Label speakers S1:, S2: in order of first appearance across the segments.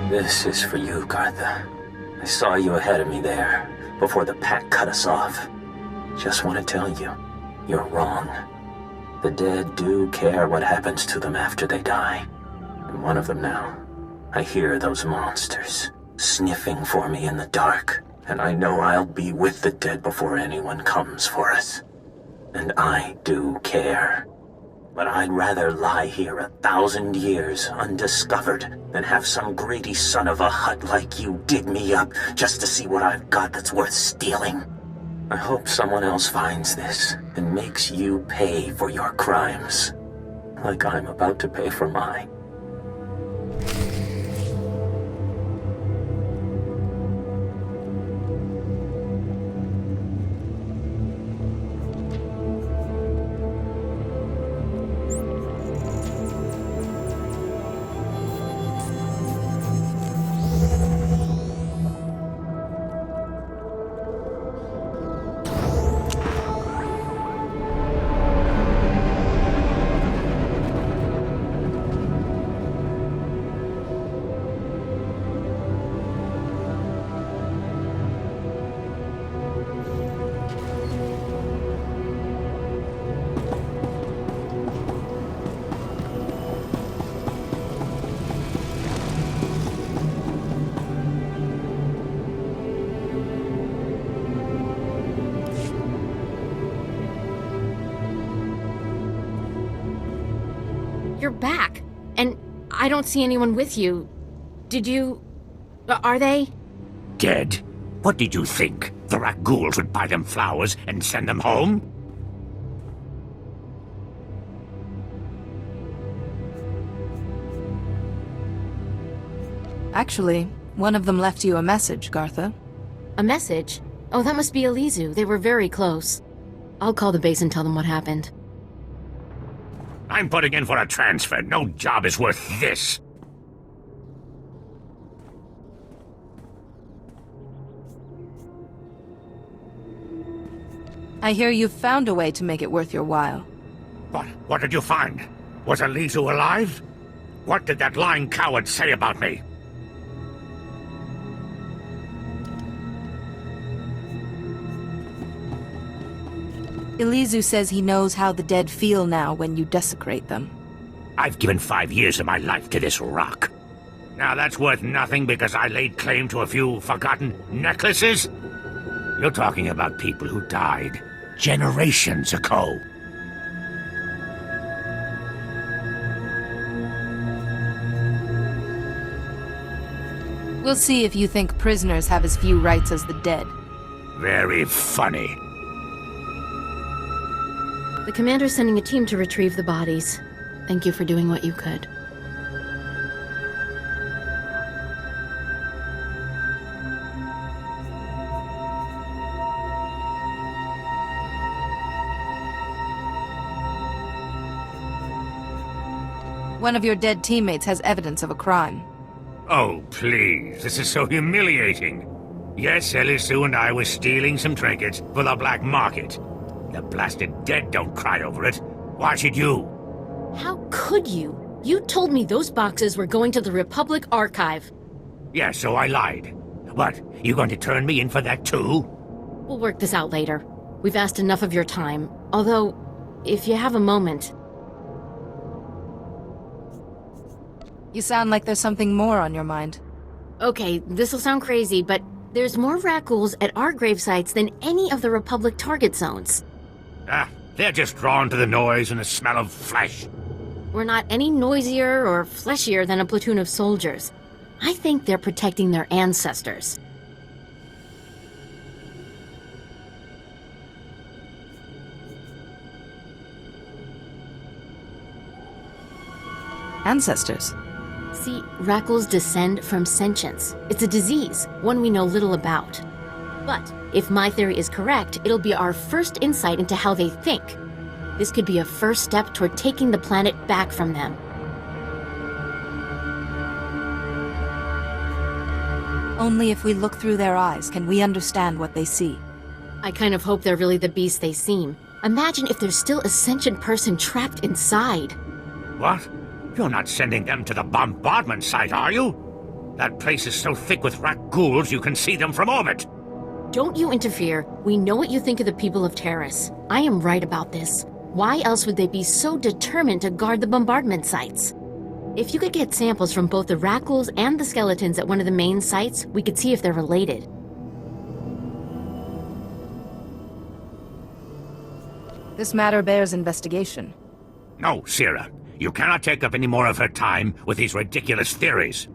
S1: This is for you, Gartha. I saw you ahead of me there, before the pack cut us off. Just want to tell you, you're wrong. The dead do care what happens to them after they die. I'm one of them now. I hear those monsters sniffing for me in the dark, and I know I'll be with the dead before anyone comes for us. And I do care. But I'd rather lie here 1,000 years undiscovered than have some greedy son of a Hutt like you dig me up just to see what I've got that's worth stealing. I hope someone else finds this and makes you pay for your crimes, like I'm about to pay for mine.
S2: You're back, and I don't see anyone with you. Did you... are they?
S3: Dead? What did you think? The Rakghouls would buy them flowers and send them home?
S4: Actually, one of them left you a message, Gartha.
S2: A message? Oh, that must be Elizu. They were very close. I'll call the base and tell them what happened.
S3: I'm putting in for a transfer. No job is worth this.
S4: I hear you've found a way to make it worth your while.
S3: What did you find? Was Elizu alive? What did that lying coward say about me?
S4: Elizu says he knows how the dead feel now when you desecrate them.
S3: I've given 5 years of my life to this rock. Now that's worth nothing because I laid claim to a few forgotten necklaces? You're talking about people who died generations ago.
S4: We'll see if you think prisoners have as few rights as the dead.
S3: Very funny.
S2: The commander's sending a team to retrieve the bodies. Thank you for doing what you could.
S4: One of your dead teammates has evidence of a crime.
S3: Oh, please. This is so humiliating. Yes, Elizu and I were stealing some trinkets for the black market. The blasted dead don't cry over it. Why should you?
S2: How could you? You told me those boxes were going to the Republic Archive.
S3: Yeah, so I lied. What, you going to turn me in for that too?
S2: We'll work this out later. We've asked enough of your time. Although, if you have a moment...
S4: You sound like there's something more on your mind.
S2: Okay, this'll sound crazy, but there's more Rakghouls at our gravesites than any of the Republic target zones.
S3: They're just drawn to the noise and the smell of flesh.
S2: We're not any noisier or fleshier than a platoon of soldiers. I think they're protecting their ancestors.
S4: Ancestors?
S2: See, Rakghouls descend from sentience. It's a disease, one we know little about. But if my theory is correct, it'll be our first insight into how they think. This could be a first step toward taking the planet back from them.
S4: Only if we look through their eyes can we understand what they see.
S2: I kind of hope they're really the beasts they seem. Imagine if there's still a sentient person trapped inside.
S3: What? You're not sending them to the bombardment site, are you? That place is so thick with rat ghouls you can see them from orbit.
S2: Don't you interfere. We know what you think of the people of Taris. I am right about this. Why else would they be so determined to guard the bombardment sites? If you could get samples from both the rat ghouls and the skeletons at one of the main sites, we could see if they're related.
S4: This matter bears investigation.
S3: No, Sierra. You cannot take up any more of her time with these ridiculous theories.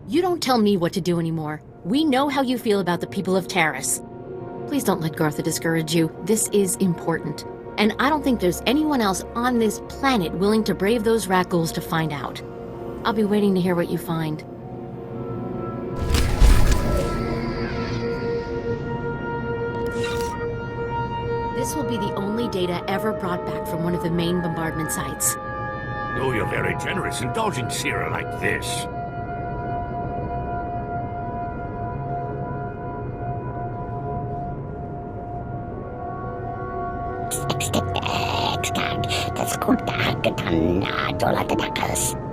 S2: You don't tell me what to do anymore. We know how you feel about the people of Taris. Please don't let Gartha discourage you. This is important. And I don't think there's anyone else on this planet willing to brave those rat ghouls to find out. I'll be waiting to hear what you find. This will be the only data ever brought back from one of the main bombardment sites.
S3: Oh, you're very generous indulging Sierra like this.
S5: Escuta que tan dolorosos.